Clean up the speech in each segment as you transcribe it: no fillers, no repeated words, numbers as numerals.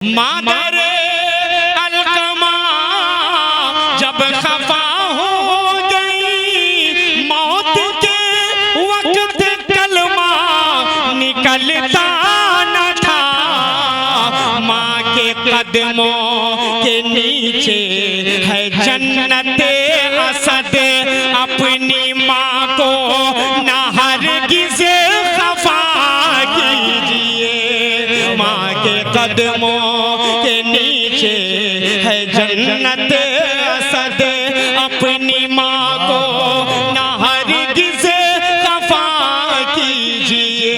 मादर अलकमा जब खफा हो गई, मौत के वक्त कलमा निकलता न था। माँ के कदमों के नीचे है जन्नत असद, अपनी माँ को न हरगिज़ खफा कीजिए। माँ के कदमों के नीचे है जन्नत असद, अपनी माँ को न हरगिज़ खफा कीजिए।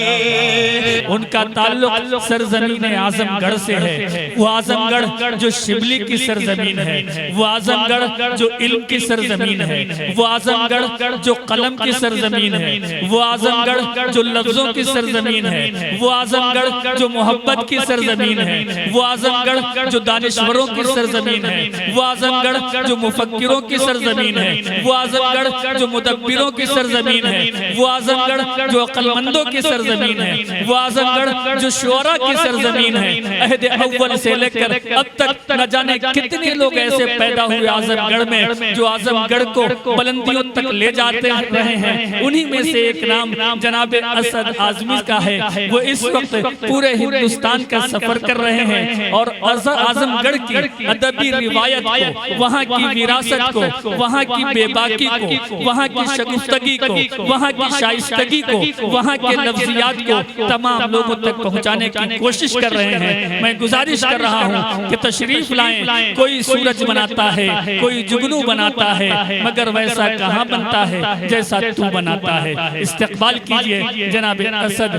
उनका ताल्लुक सरजमीन आजमगढ़ से है। वो आजमगढ़ जो शिबली की सरजमीन है, वो आजमगढ़ जो इल्म की सरजमीन है, वो आजमगढ़ जो कलम की सरजमीन है, वो आजमगढ़ जो लफ्जों की सरजमीन है, वो आजमगढ़ जो मोहब्बत की सरजमीन है, वो आजमगढ़ जो दानिश्वरों की सरजमीन है, वो आजमगढ़ जो मुफक्किरों की सरजमीन है, वो आजमगढ़ जो मुदब्बिरों की सरजमीन है, वो आजमगढ़ जो अक्लमंदों की सरजमीन है, वो आजमगढ़ जो शुअरा की सरजमीन है। अहद अव्वल से लेकर अब तक न जाने कितने लोग ऐसे पैदा हुए आजमगढ़ में जो आजमगढ़ को बुलंदियों तक ले जाते रहे हैं। उन्हीं में से एक नाम जनाब असद आजमी का है। वो इस वक्त पूरे हिंदुस्तान का सफर कर रहे हैं और आजमगढ़ की अदबी रिवायत को, वहाँ की विरासत को, वहाँ की बेबाकी को, वहाँ की शगुफ्तगी को, वहाँ की शाइस्तगी को, वहाँ के लफ्जियात को तमाम लोगों तक पहुँचाने की कोशिश कर रहे हैं। मैं गुजारिश कर रहा हूँ कि तशरीफ लाएं। कोई सूरज बनाता है, कोई जुगनू बनाता है, मगर वैसा कहाँ बनता है जैसा तू बनाता है। इस्तकबाल कीजिए जनाब असद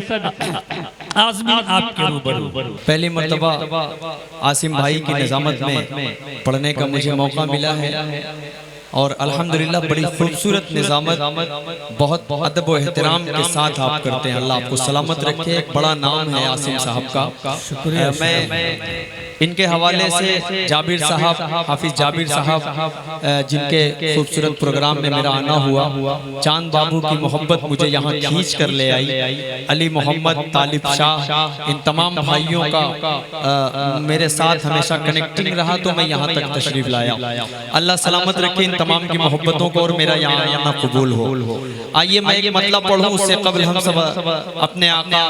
आज़मी आपके रूबरू। पहली मर्तबा आसिम भाई की निज़ामत में पढ़ने का मुझे मौका मिला है और अल्हम्दुलिल्लाह बड़ी खूबसूरत निज़ामत, बहुत अदब व एहतराम के साथ आप करते हैं। अल्लाह आपको सलामत रखे। एक बड़ा नाम है आसिम साहब का। मैं इनके हवाले से जाबिर साहब, हाफिज जाबिर साहब, जिनके खूबसूरत प्रोग्राम में मेरा आना हुआ, चांद बाबू की मोहब्बत मुझे यहाँ खींच कर ले आई, अली मोहम्मद, तालिब शाह, इन तमाम भाइयों का मेरे साथ हमेशा कनेक्टिंग रहा, तो मैं यहाँ तक तशरीफ लाया। अल्लाह सलामत रखे इन तमाम की मोहब्बतों को और मेरा यहाँ आना कबूल हो। आइए मैं एक मतलब पढ़ूँ, उससे कबल हम सब अपने आका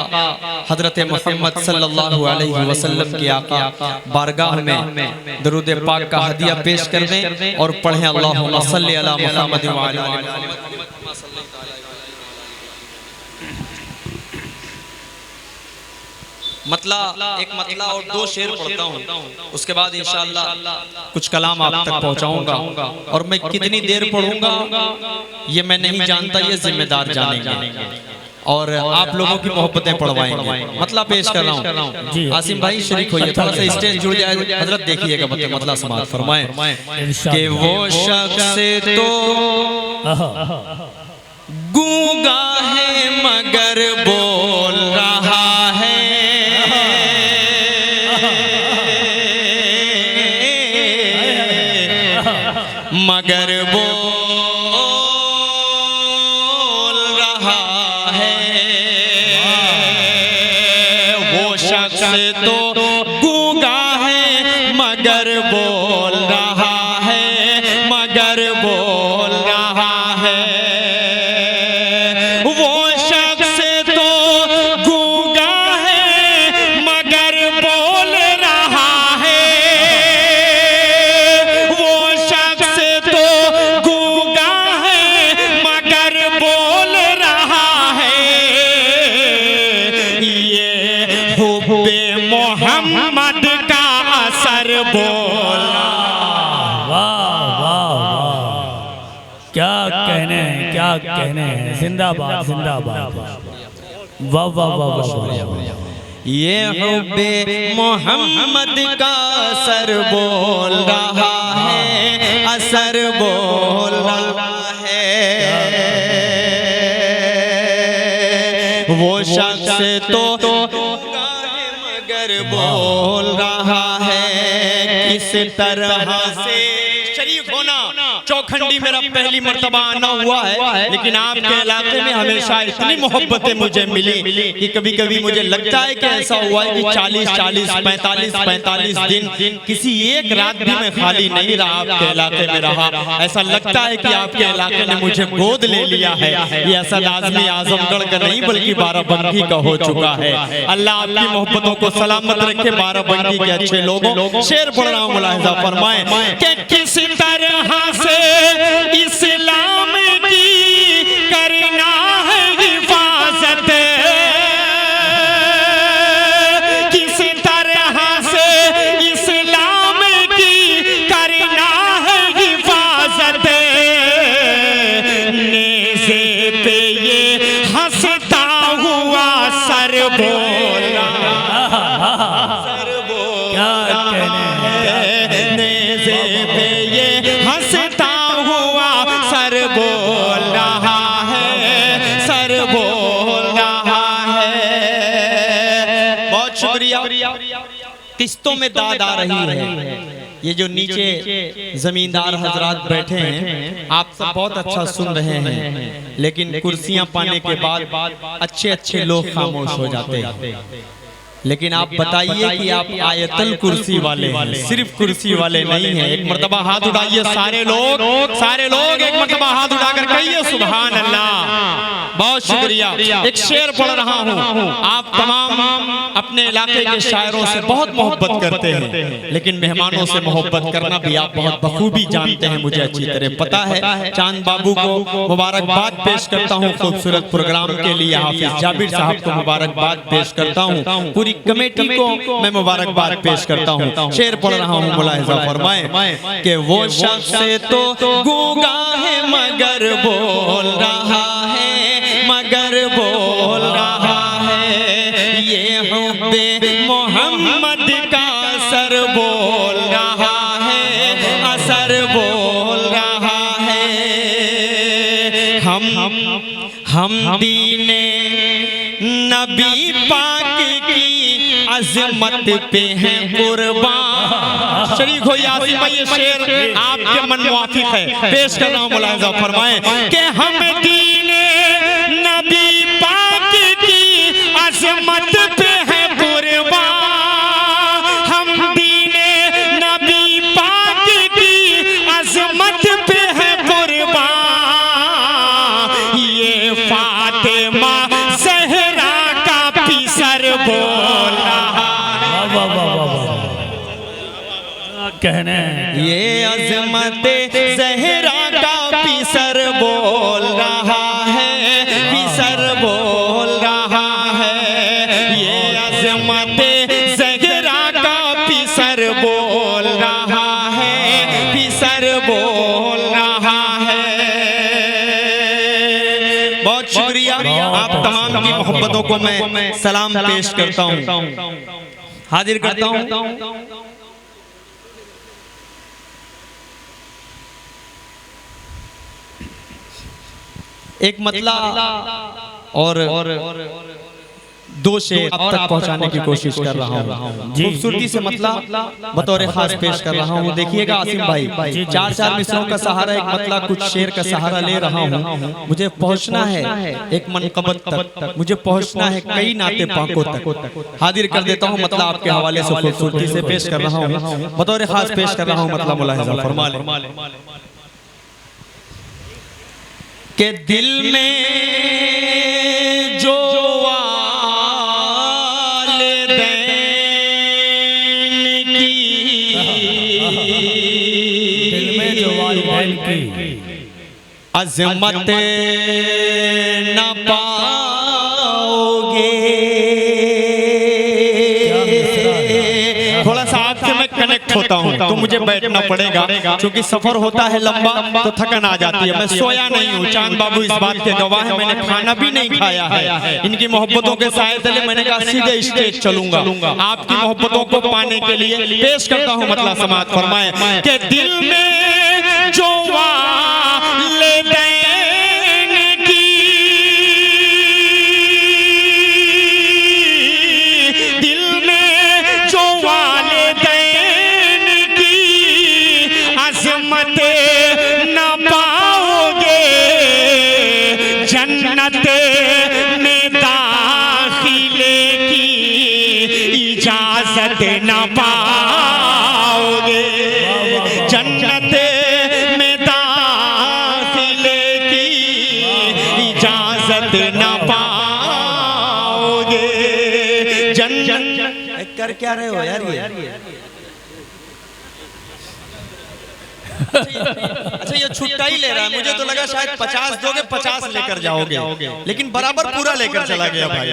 हजरत मोहम्मद सल्लल्लाहु अलैहि वसल्लम की आका बारगाह में दरूद पाक का हदिया पेश कर दें और पढ़ें अल्लाहुम्मा सल्ली अला मुहम्मद व अला आलि मुहम्मद। एक मतला और दो शेर पढ़ता हूँ, उसके बाद इंशाअल्लाह कुछ कलाम आप तक पहुँचाऊंगा। और मैं कितनी देर पढ़ूंगा ये मैं नहीं जानता, ये जिम्मेदार जानेंगे और आप लोगों की मोहब्बतें पढ़वाएंगे। मतलब पेश कर रहा हूँ, आसिम भाई शरीक होइए, थोड़ा सा स्टेज जुड़ जाए। हजरत देखिएगा मतलब समाज फरमाएं कि वो शख्स तो गूंगा है मगर बोल रहा है, मगर बोल रहा है। वो शख्स तो गूंगा है मगर बोल रहा है, मगर बोल रहा है। वो शख्स तो गूंगा है मगर बोल रहा है। वो शख्स तो गूंगा है मगर बोल रहा है। ये हुब्बे मोहम्मद का असर बोला। क्या कहने हैं, क्या कहने हैं। जिंदाबाद जिंदाबाद। वाह वाह वाह वाह। ये हुब्बे मोहम्मद का असर बोल रहा है, असर बोल रहा है। वो शख्स तो मगर बोल रहा है। किस तरह से शरीफ होना, चौखंडी मेरा पहली मर्तबा आना हुआ है, लेकिन आपके इलाके में हमेशा इतनी मोहब्बतें मुझे मिली कि कभी कभी मुझे लगता है कि ऐसा हुआ है कि 45 दिन किसी एक रात भी मैं खाली नहीं रहा, आपके इलाके में रहा। ऐसा लगता है कि आपके इलाके ने मुझे गोद ले लिया है। ये असद आजमी आजमगढ़ का नहीं बल्कि बाराबंकी का हो चुका है। अल्लाह आपकी मोहब्बतों को सलामत रखे। बाराबंकी के अच्छे लोगों, शेर पढ़ रहा हूँ, मुलाहिजा फरमाएं कि किस तरह से इस्लाम की करना है हिफाजत, किस तरह से इस्लाम की करना है हिफाजत, नेज़े पे ये हंसता हुआ सर बोला, क्या कहने हैं, नेज़े पे ये हंसता हुआ सर बोल रहा है, सर बोल रहा है। बहुत शुक्रिया। किस्तों में दाद आ रही है। ये जो नीचे जमींदार हजरात बैठे हैं, आप सब बहुत अच्छा सुन रहे हैं, लेकिन कुर्सियां पाने के बाद अच्छे अच्छे लोग खामोश हो जाते हैं। लेकिन आप बताइए कि आप आयतल कुर्सी वाले हैं, सिर्फ कुर्सी वाले नहीं हैं। एक मर्तबा हाथ उठाइए सारे लोग एक मर्तबा हाथ उठाकर कहिए सुभान अल्लाह। बहुत शुक्रिया। एक शेर पढ़ रहा हूँ। आप तमाम अपने इलाके के शायरों से बहुत मोहब्बत करते हैं, लेकिन मेहमानों से मोहब्बत करना भी आप बहुत बखूबी जानते हैं, मुझे अच्छी तरह पता है। चांद बाबू को मुबारकबाद पेश करता हूँ खूबसूरत प्रोग्राम के लिए। हाफिज जाबिर साहब को मुबारकबाद पेश करता हूँ। पूरी कमेटी को मैं मुबारकबाद पेश करता हूँ। शेर पढ़ रहा हूँ, मुलाहिजा फरमाएं कि वो शख्स तो गूंगा है मगर बोल रहा है, मगर बोल रहा है। ये हुब्बे मोहम्मद का असर बोल रहा है, असर बोल रहा है। हम दीने नबी पाक की अजमत पे हैं कुर्बान। शरीक हो यासीन भाई, ये शेर आपके मन मुआफिक है, पेश कर रहा हूँ, मुलाहिजा फरमाएं कि हम दीने नबी पाक की अजमत पे हैं कुर्बान, हम दीने नबी पाक की अजमत पे हैं कुर्बान। ये फातिमा ज़हरा का पिसर बोल रहा कहने, ये अजमत ज़हरा का पिसर बोल रहा है, पिसर बोल रहा है। ये अजमत ज़हरा का पिसर बोल रहा है, पिसर बोल रहा है। बहुत शुक्रिया। आप तमाम की मोहब्बतों को मैं सलाम पेश करता हूँ, हाजिर करता हूँ। एक मतला और दो शेर अब तक पहुंचाने की कोशिश कर रहा हूँ। खूबसूरती से मतला बतौर खास पेश कर रहा हूँ। देखिएगा आसिम भाई, चार मिसरों का सहारा, एक मतला कुछ शेर का सहारा ले रहा हूँ। मुझे पहुंचना है एक मनकबत तक, मुझे पहुंचना है कई नाते पाकों तक। हाजिर कर देता हूँ मतला आपके हवाले से, खूबसूरती से पेश कर रहा हूँ, बतौर खास पेश कर रहा हूँ। मतला मुलाहिजा फरमा लें के दिल में जो वालिदैन की अज़मत न पाओगे। थोड़ा सा आपसे मैं कनेक्ट होता हूँ तो मुझे बैठना पड़ेगा, क्योंकि सफर होता है लंबा तो थकन आ जाती है। मैं सोया नहीं हूँ, चांद बाबू इस बात के गवाह है। मैंने खाना भी नहीं खाया है। इनकी मोहब्बतों के साए तले मैंने कहा सीधे स्टेज चलूंगा। आपकी मोहब्बतों को पाने के लिए पेश करता हूँ मतलब समाअत फरमाए कि दिल में जो न जन्नत में दाखिले की इजाजत न पाओगे, जन्नत में दाखिले की इजाजत न पाओगे। जन्नत कर क्या रहे हो यार ये? अच्छा ये छुट्टा ही ले रहा है, मुझे तो लगा शायद 50 दोगे 50 लेकर जाओगे, लेकिन बराबर पूरा लेकर चला गया भाई।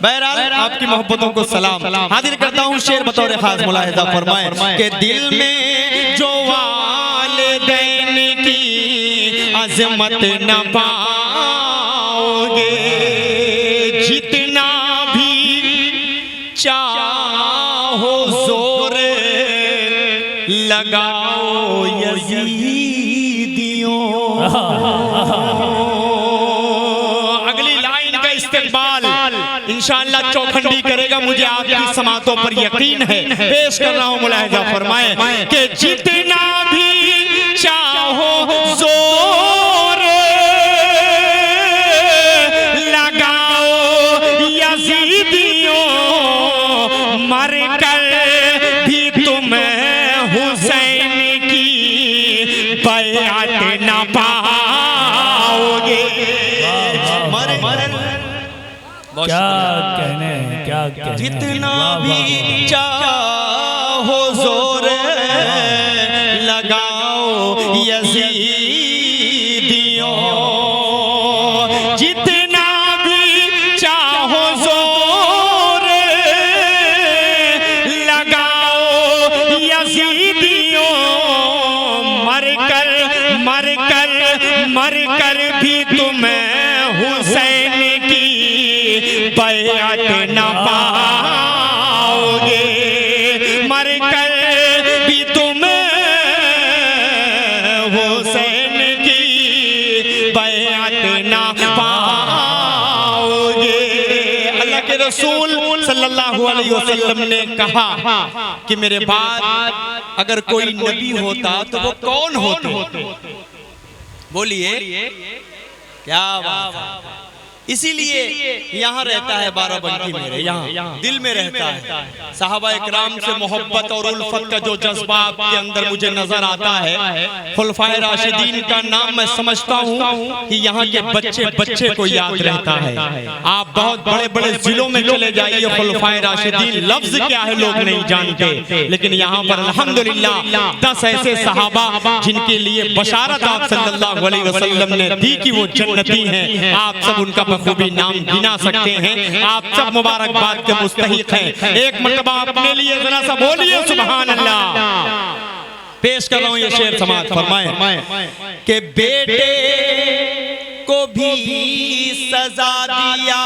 बहरहाल आपकी मोहब्बतों को सलाम हाजिर करता हूँ। शेर बतौर खास मुलाहिजा फरमाए कि दिल में जो वालिदैन की अजमत न पाओगे, जितना भी चाहो जोर लगाओ यजीदियों। अगली लाइन का इस्तेमाल इंशाअल्लाह चौखंडी करेगा, मुझे आपकी समातों पर यकीन है। पेश कर रहा हूं मुलाहिजा फरमाए कि जितना भी चाहो जोर लगाओ यजीदियों, मर कर भी तुम हुसैन की बैअत न पाओगे। क्या कहने, क्या कहने। जितना भी चाहो जोर लगाओ यजीदियों, जितना भी चाहो जोर लगाओ यजीदियों, मर कर भी तुम हुसैन की बैअत न पाओगे, मर कर भी तुम हुसैन की बैअत न पाओगे। अल्लाह के रसूल सल्लल्लाहु अलैहि वसल्लम ने कहा कि मेरे बाद अगर कोई नबी होता तो वो कौन होते? बोलिए क्या बात। इसीलिए यहाँ रहता है बाराबंकी, मेरे यहाँ दिल में रहता है। साहबा इकराम से मोहब्बत और उल्फत का जो जज्बा आपके अंदर मुझे नजर आता है, खुलफाए राशिदीन का नाम मैं समझता हूँ कि यहाँ के बच्चे बच्चे को याद रहता है। आप बहुत बड़े बड़े जिलों में चले जाइए, खुलफाए राशिदीन लफ्ज क्या है लोग नहीं जानते, लेकिन यहाँ पर अल्हम्दुलिल्लाह 10 ऐसे सहाबा जिनके लिए बशारत आप सल्लल्लाहु अलैहि वसल्लम ने दी कि वो जन्नती हैं, आप सब उनका बखूबी नाम गिना सकते हैं। आप सब मुबारकबाद के मुस्तहिक हैं। एक मर्तबा अपने लिए जरा सा बोलिए सुभान अल्लाह। पेश कर रहा हूं ये शेर समाअत फरमाए कि बेटे को भी सजा दिया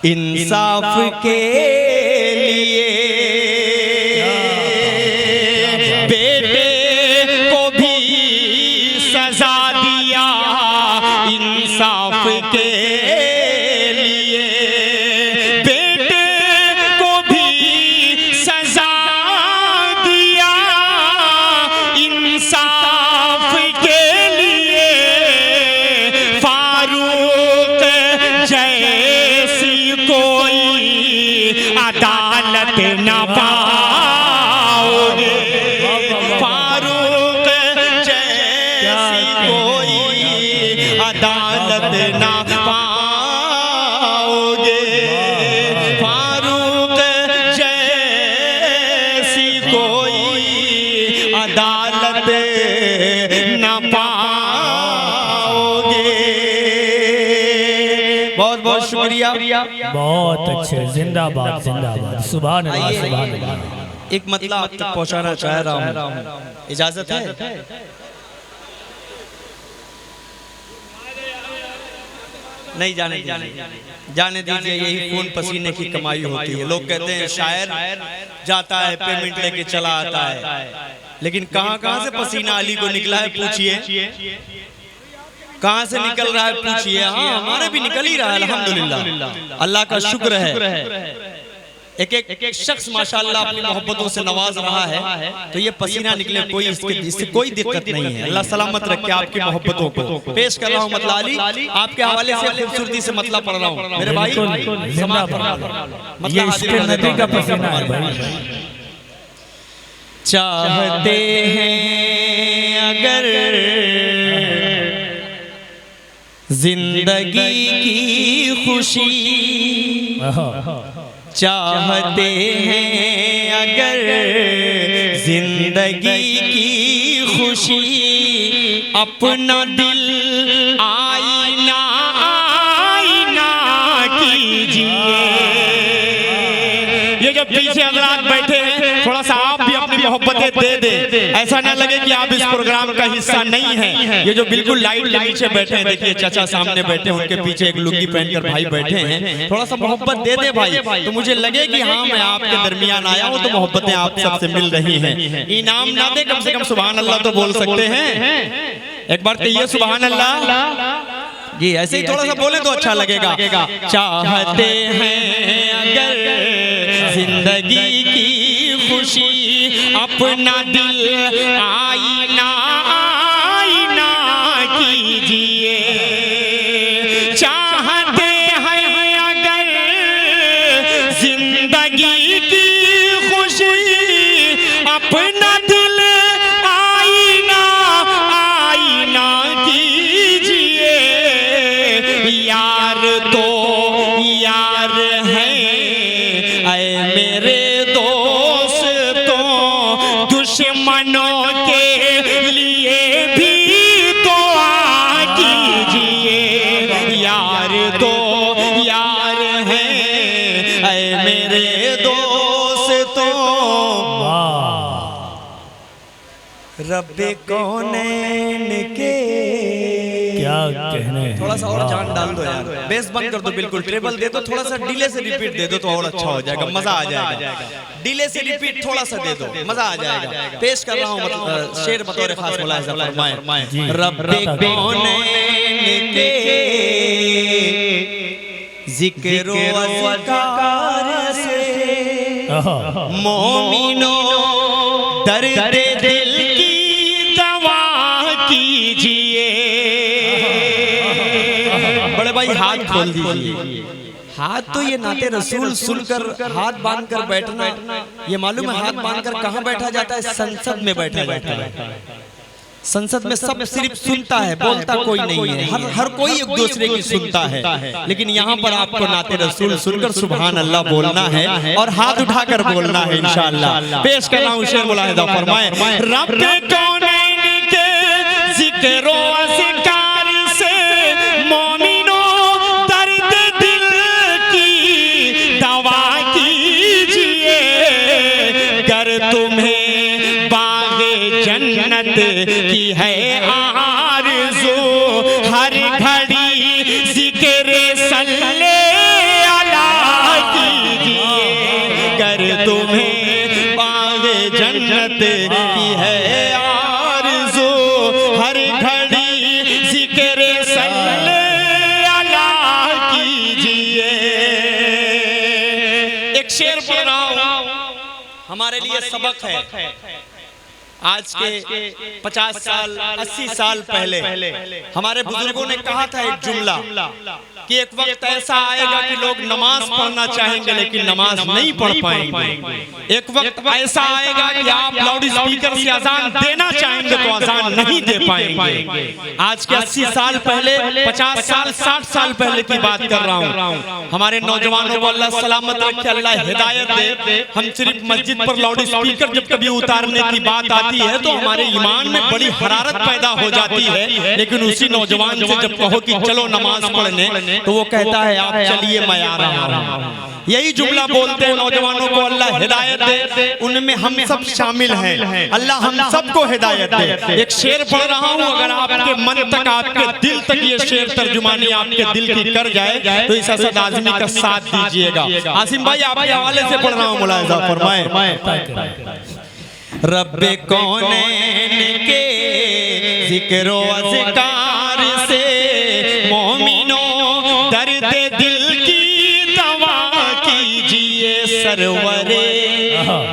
इंसाफ के लिए, बेटे को भी सजा दिया इंसाफ के लिए, बेटे को भी सजा दिया इंसाफ के लिए, फारूक जैसी कोई अदालत न पाओगे, फारूक जैसी कोई अदालत ना पाओगे, फारूक जैसी कोई अदालत ना पाओगे। बहुत बहुत शुक्रिया, बहुत अच्छे। जिंदाबाद जिंदाबाद, सुभान अल्लाह सुभान अल्लाह। एक मतलब आप तक पहुंचाना चाह रहा हूं, इजाजत है? नहीं जाने दीजिए, यही खून पसीने की कमाई होती है। लोग कहते हैं शायर जाता है पेमेंट लेके चला आता है, लेकिन कहां कहां से पसीना अली को निकला है पूछिए, कहां से निकल रहा है पूछिए। हाँ हमारे भी निकल ही रहा है अल्हम्दुलिल्लाह, अल्लाह का शुक्र है। एक शख्स माशाअल्लाह अपनी मोहब्बतों से नवाज रहा है, तो ये पसीना निकले कोई इससे कोई दिक्कत नहीं है। अल्लाह सलामत रखे आपकी मोहब्बतों को। पेश कर रहा हूँ मतला अली, आपके हवाले से खूबसूरती से मतला पढ़ रहा हूँ मेरे भाई। नदी का पसीना है भाई। चाहते हैं अगर जिंदगी की खुशी, चाहते हैं अगर जिंदगी की खुशी, अपना दिल आईना आईना कीजिए। ये जो पीछे हजरात बैठे हैं, थोड़ा सा आप भी अपनी मोहब्बतें दे दे, ऐसा ना लगे कि आप इस प्रोग्राम का हिस्सा नहीं है। ये जो बिल्कुल लाइट के नीचे बैठे हैं, देखिए चाचा सामने बैठे हैं, उनके पीछे एक लुंगी पहनकर भाई बैठे हैं, थोड़ा सा मोहब्बत दे दे भाई, तो मुझे लगे कि हाँ मैं आपके दरमियान आया हूँ, तो मोहब्बतें आप सबसे मिल रही हैं। इनाम ना दे, कम से कम सुभान अल्लाह तो बोल सकते हैं। एक बार कहिए सुभान अल्लाह जी, ऐसे ही थोड़ा सा बोले तो अच्छा लगेगा। चाहते हैं अगर जिंदगी की खुशी, अपना दिल आईना आईना कीजिए। चाहते हैं अगर जिंदगी की खुशी, अपना दिल आईना आईना कीजिए। यार तो यार है ऐ मेरे दोस्तों, दुश्मनों के लिए भी दुआ कीजिए। यार तो यार है ऐ मेरे दोस्तों, रब्बे कौनैन के क्या कहने हैं। थोड़ा सा और जान डाल दो यार, बेस बंद कर दो, बिल्कुल ट्रेबल दे दो, थोड़ा सा डिले से रिपीट दे दो तो और अच्छा हो जाएगा, मजा आ जाएगा। डिले से रिपीट थोड़ा सा दे दो, मजा आ जाएगा। पेश कर रहा हूँ शेर बतौर खास मुलाहिजा फरमाएं। रब्बे कौनैन के जिक्र व अज़कार से, मोमिनो दर्द दिल की दवा कीजिए। बड़े भाई हाथ खोल दीजिए। हाथ तो ये नाते रसूल सुनकर हाथ बांध कर बैठना, ये मालूम है हाथ बांध कर कहाँ बैठा जाता है? संसद में बैठा जाता है। संसद में सब सिर्फ सुनता है, बोलता कोई नहीं है। हर कोई एक दूसरे की सुनता है, लेकिन यहाँ पर आपको नाते रसूल सुनकर सुभान अल्लाह बोलना है और हाथ उठाकर बोलना है इंशाअल्लाह। पेश कर रहा हूँ शेर मुलाहिजा फरमाएं। रब्बे कौनैन के जिक्र व अज़कार से, मोमिनो दर्द दिल की दवा कीजिए। कर तुम्हें बाग़े जन्नत की है आरज़ू, हर घड़ी ज़िक्र सल्ले अला कीजिए। कर तुम्हें बाग़े जन्नत की है आरज़ू, हर घड़ी ज़िक्र सल्ले अला कीजिए। एक शेर पढ़ रहा हूँ, हमारे लिए सबक है। आज के 50 साल 80 साल पहले हमारे बुजुर्गों ने कहा था एक जुमला कि एक वक्त ऐसा आएगा कि लोग नमाज पढ़ना चाहेंगे लेकिन नमाज नहीं पढ़ पाएंगे। एक वक्त ऐसा आएगा कि आप लाउड स्पीकर से अजान देना चाहेंगे तो अजान नहीं दे पाएंगे। आज के 80 साल पहले, 50 साल 60 साल पहले की बात कर रहा हूँ। हमारे नौजवानों को अल्लाह सलामत रखे, अल्लाह हिदायत दे। हम सिर्फ मस्जिद पर लाउड स्पीकर जब कभी उतारने की बात आती है तो हमारे ईमान में बड़ी हरारत पैदा हो जाती है, लेकिन उसी नौजवान से जब कहो कि चलो नमाज पढ़ने तो वो कहता है आप चलिए मैं आ रहा हूँ। यही जुमला बोलते हैं नौजवानों को अल्लाह हिदायत दे, उनमें हम सब शामिल हैं। अल्लाह हम सबको हिदायत दे। एक शेर पढ़ रहा हूँ, अगर आपके मन तक, आपके दिल तक ये शेर तर्जुमानी आपके दिल की कर जाए तो इस असद आज़मी का साथ दीजिएगा। आसिम भाई आपके हवाले से पढ़ रहा हूँ, मुलाहिजा फरमाएं। रब्बे कौनैन के जिक्र व अज़कार से, मोमिनो दर्द दिल की दवा कीजिए। सरवरे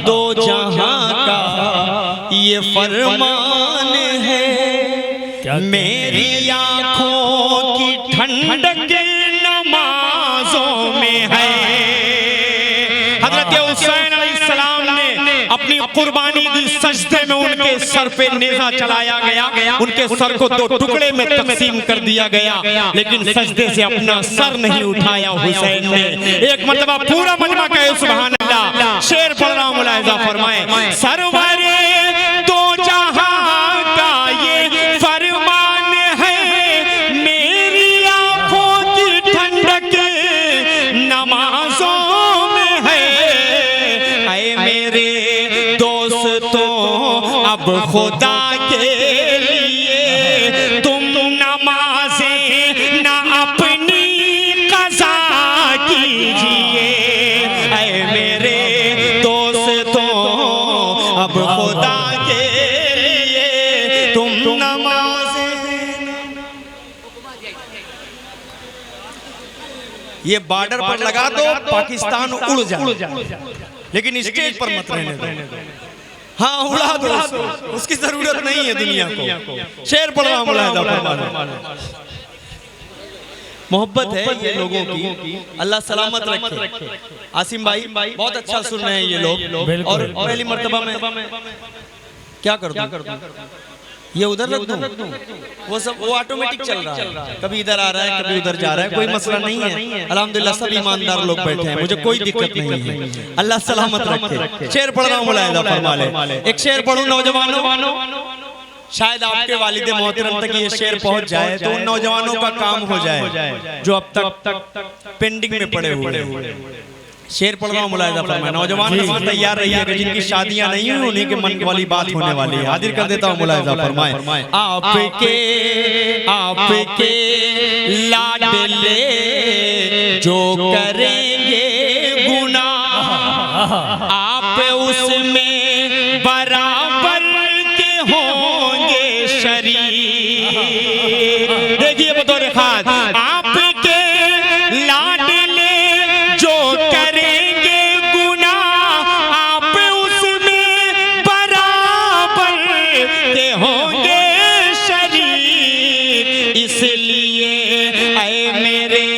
दो जहां का ये फरमान है, मेरी आंखों की ठंडक नमाजों में है। हजरत हुसैन अलैहिस्सलाम ने अपनी कुर्बानी दी, सजदे में उनके सर पे नेज़ा चलाया गया, उनके सर को दो टुकड़े में तकसीम कर दिया गया, लेकिन सजदे से अपना सर नहीं उठाया हुसैन ने। एक मरतबा पूरा मजमा कहे सुभान अल्लाह। शेर पढ़ रहा हूं, मुलाहिजा फरमाए। सरवरे दो जहां का ये फरमान है, मेरी आंखों की ठंडक नमाजों में है। ऐ मेरे दोस्तों अब खुदा के लिए तुम नमाज़ें ना अपनी क़ज़ा कीजिए। ऐ मेरे दोस्तों अब खुदा के लिए तुम नमाज़ें। ये बॉर्डर पर लगा दो, पाकिस्तान उड़ जाए, लेकिन स्टेज पर मत रहने दो। हाँ उड़ा दो, उसकी जरूरत नहीं है दुनिया को। शेर पढ़ रहा हूं, मोहब्बत है ये लोगों की, अल्लाह सलामत रखे। आसिम भाई बहुत अच्छा सुन रहे हैं ये लोग। और पहली मर्तबा में क्या कर दूं? ये उधर रख दूं? वो सब वो ऑटोमेटिक चल रहा है, कभी इधर आ रहा है कभी उधर जा रहा है, कोई मसला नहीं है। अल्हम्दुलिल्लाह सब ईमानदार लोग बैठे हैं, मुझे कोई दिक्कत नहीं है। अल्लाह सलामत रखे। शेर पढ़ रहा हूं, मुलाहिजा फरमा ले। एक शेर पढ़ूं नौजवानों, शायद आपके वालिद मोहतरम तक ये शेर पहुंच जाए तो उन नौजवानों का काम हो जाए जो अब तक पेंडिंग में पड़े हुए। शेर पढ़ रहा हूं, मुलाहिजा फरमाए। नौजवान तैयार रहिएगा, जिनकी शादियां नहीं हुई उन्हीं के मन वाली बात होने वाली है। हाजिर कर देता हूं, मुलाहिजा फरमाए। आपके लाडले जो करेंगे गुनाह, आप उसमें बराबर के होंगे शरीक। देखिए बतौर खास, आपके लाडले जो करेंगे गुनाह, आप उसमें बराबर के होंगे शरीक। इसलिए ऐ मेरे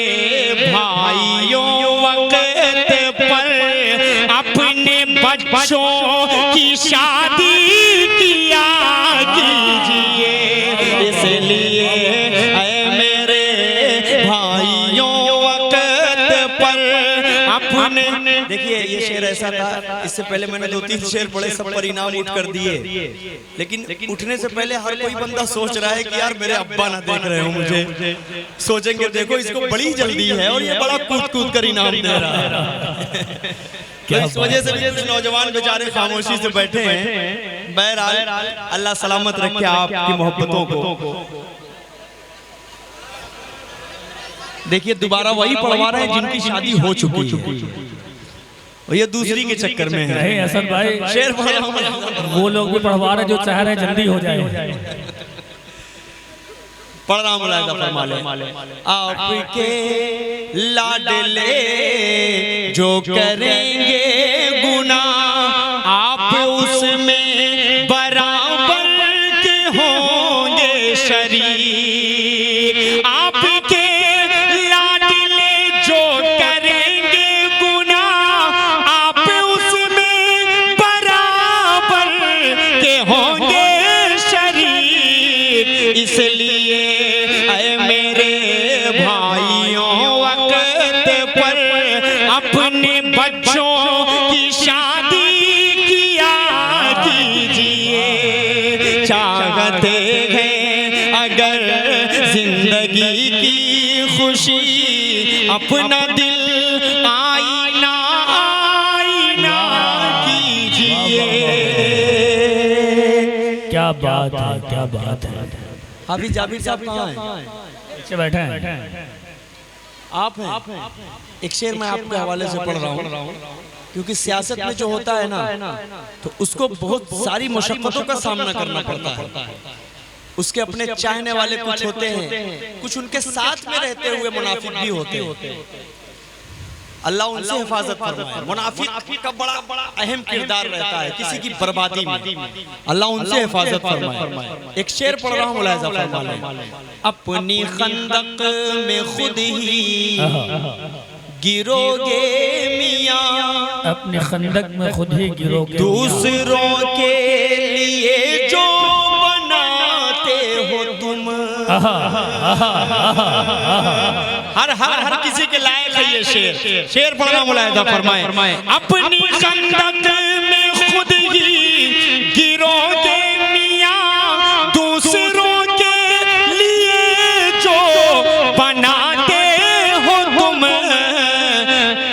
भाइयों वक्त पर अपने बच्चों की शादी किया कीजिए। इसलिए ऐ मेरे भाइयों वक्त पर अपने, देखिए ये शेर ऐसा था, इससे पहले मैंने 2-3 शेर पढ़े, सब पर इनाम उठ कर दिए, लेकिन उठने से पहले हर कोई बंदा सोच रहा है कि यार मेरे अब्बा ना देख रहे हो मुझे, सोचेंगे देखो इसको बड़ी जल्दी है और ये बड़ा कूद कूद कर इनाम दे रहा है। तो इस वजह से कुछ नौजवान बेचारे खामोशी से बैठे हैं। बहरहाल अल्लाह सलामत रखे आपकी मोहब्बतों को। देखिए दोबारा वही पढ़वा रहे हैं जिनकी शादी हो चुकी है, ये दूसरी के चक्कर में है। नहीं हसन भाई, शेर वो लोग भी पढ़वा रहे जो चाह रहे हैं जल्दी हो जाए। पढ़ रहा हूं, मुलाहिजा फरमा ले। आपके लाडले जो करेंगे गुनाह, आप उसमें बराबर के होंगे शरीक। आपके लाडले जो करेंगे गुनाह, आप उसमें बराबर के होंगे शरीक। इसलिए ऐ मेरे भाइयों वक्त पर अपने बच्चों की शादी किया कीजिए। चाहते हैं अगर जिंदगी की खुशी, अपना दिल आईना आईना कीजिए। क्या बात है, क्या बात है। हाफिज जाबिर साहब कहाँ हैं? पीछे बैठे हैं। आप हैं। एक शेर मैं आपके हवाले से पढ़ रहा हूँ, क्योंकि सियासत में जो होता है ना, तो उसको बहुत सारी मुशक्कतों का सामना करना पड़ता है। उसके अपने चाहने वाले कुछ होते हैं, कुछ उनके साथ में रहते हुए मुनाफिक भी होते हैं। अल्लाह उनसे हिफाजत फरमाए। मुनाफिक का बड़ा अहम किरदार रहता है किसी की बर्बादी में, अल्लाह उनसे हिफाजत फरमाए। एक शेर पढ़ रहा हूँ, मुलाहिजा फरमा लें। अपनी खंदक में खुद ही गिरोगे मियाँ, अपने खंदक में खुद ही गिरोगे, दूसरों के लिए जो बनाते हो तुम। हर किसी के लायक है ये शेर पढ़ना मुलाहिजा फरमाए। अपनी खंदक में खुद ही गिरोगे मियाँ, दूसरों के लिए जो बनाते हो तुम।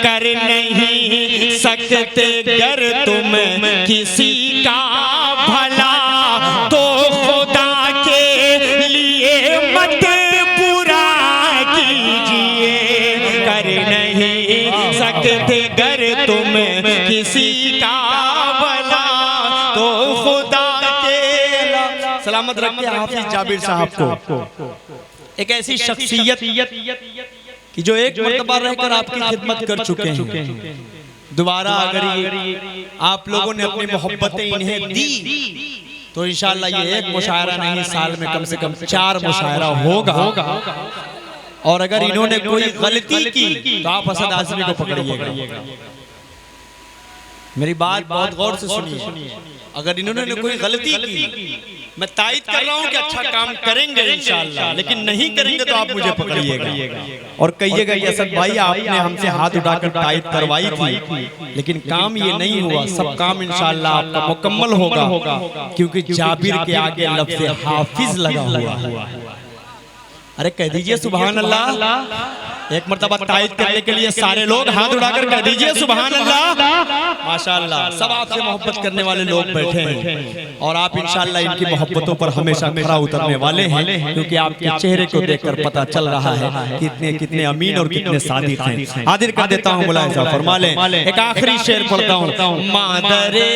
कर नहीं सकते गर तुम किसी का भला, तो खुदा के लिए मत बुरा कीजिए। कर नहीं सकते गर तुम किसी का भला, तो खुदा के। सलामत रखिए हाफिज जाबिर साहब को। एक ऐसी शख्सियत कि जो एक मर्तबा रहकर आपकी खिदमत कर चुके हैं। दोबारा अगर ये आप लोगों ने अपनी मोहब्बतें इन्हें दी तो इंशाअल्लाह ये एक मुशायरा नहीं, साल में कम से कम 4 मुशायरा होगा। और अगर इन्होंने कोई गलती की तो आप असद आज़मी को पकड़िएगा। मेरी बात बहुत गौर से सुनिए। अगर इन्होंने कोई गलती की, मैं तायद कर रहा हूँ कि अच्छा काम करेंगे इंशाअल्लाह, लेकिन नहीं करेंगे तो आप मुझे पकड़िएगा और कहिएगा कि असद भाई आपने हमसे हाथ उठाकर तायद करवाई थी, लेकिन काम ये नहीं हुआ। सब काम इंशाअल्लाह आपका मुकम्मल होगा, क्योंकि जाबिर के आगे लफ्ज़ हाफिज लगा हुआ है। अरे कह दीजिए सुभान अल्लाह। एक मर्तबा तायद करने के लिए सारे लोग हाथ उठाकर कह दीजिए सुभान अल्लाह। माशाअल्लाह, सब आपसे मोहब्बत करने वाले लोग बैठे हैं और आप इंशाअल्लाह इनकी मोहब्बतों पर हमेशा खरा उतरने वाले हैं, क्योंकि आपके चेहरे को देखकर पता चल रहा है कितने अमीन और कितने सादिक हैं। हाजिर कर देता हूँ, मुलाहिजा फरमा लें। एक आखिरी शेर पढ़ता हूँ। मादरे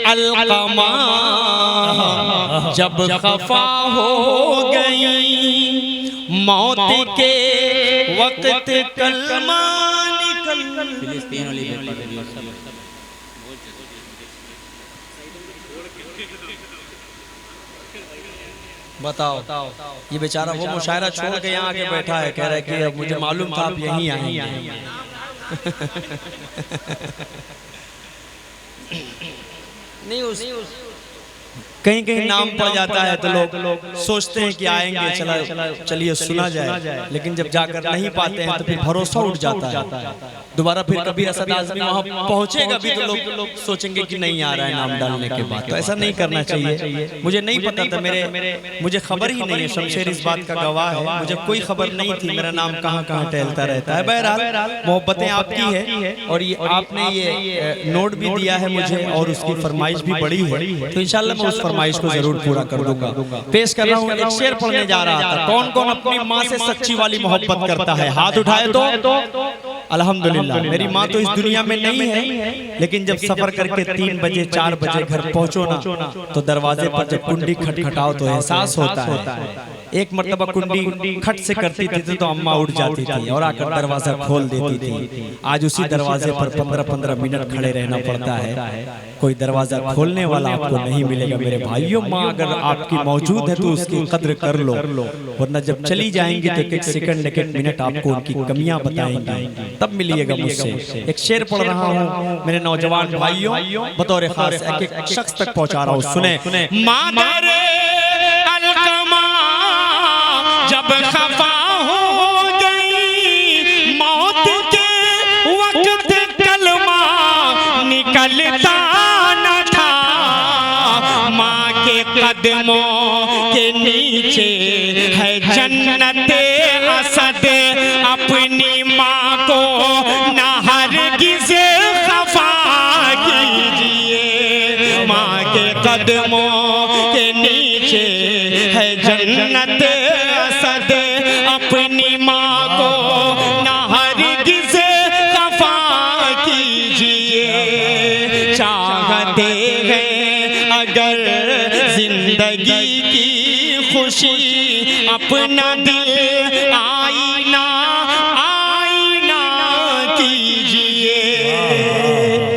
अलकमा जब खफा हो गई, मौत के वक्त कलमा निकल। बताओ, ये बेचारा वो मुशायरा छोड़ के यहाँ आके बैठा है, कह रहा है कि अब मुझे मालूम था आप यहीं आएंगे। नहीं कहीं कहीं नाम पड़ जाता है तो लोग सोचते हैं कि आएंगे, चलिए सुना जाए, लेकिन जब जाकर नहीं पाते हैं तो फिर भरोसा उठ जाता है। दोबारा फिर कभी असद आज़मी वहाँ पहुँचेगा भी तो लोग सोचेंगे कि नहीं आ रहा है नाम डालने के बाद। तो ऐसा नहीं करना चाहिए। मुझे नहीं पता था, मुझे खबर ही नहीं है, शमशेर इस बात का गवाह है, मुझे कोई खबर नहीं थी मेरा नाम कहाँ कहाँ टहलता रहता है। बहरहाल मोहब्बतें आपकी है और ये आपने ये नोट भी दिया है मुझे और उसकी फरमाइश भी बड़ी है, तो इंशाल्लाह मैं उस फरमाइश को जरूर पूरा कर दूंगा। पेश कर रहा हूँ, एक शेर पढ़ने जा रहा था। कौन कौन अपनी माँ से सच्ची वाली मोहब्बत करता है? हाथ उठाए तो अल्हम्दुलिल्लाह। मेरी माँ तो इस दुनिया में नहीं है, लेकिन जब सफर करके 3 बजे 4 बजे घर पहुँचो ना तो दरवाजे पर जब कुंडी खटखटाओ तो एहसास होता है। एक मर्तबा कुंडी खट से करती थी तो अम्मा उठ जाती थी और आकर दरवाजा खोल देती थी। आज उसी दरवाजे पर 15-15 मिनट खड़े रहना पड़ता है। कोई दरवाजा खोलने वाला आपको नहीं मिलेगा मेरे भाइयों। माँ अगर आपकी मौजूद है तो उसकी कद्र कर लो, वरना जब चली जाएंगी तो एक सेकंड एक मिनट आपको उनकी कमियां बताएंगी, तब मिलिएगा मुझसे। एक शेर पढ़ रहा हूँ मेरे नौजवान भाइयों, बतौर खास एक शख्स तक पहुँचा रहा हूँ, सुने। मादरे अलकमा जब खफा हो गई, मौत के वक्त कलमा निकलता न था। माँ के कदमों के नीचे है जन्नत असद, अपनी माँ को न हरगिज़ खफा कीजिए। माँ के कदमों के नीचे है जन्नत असद, अपनी माँ को न हरगिज़ खफा कीजिए। चाहते हैं अगर जिंदगी की खुशी, अपना दिल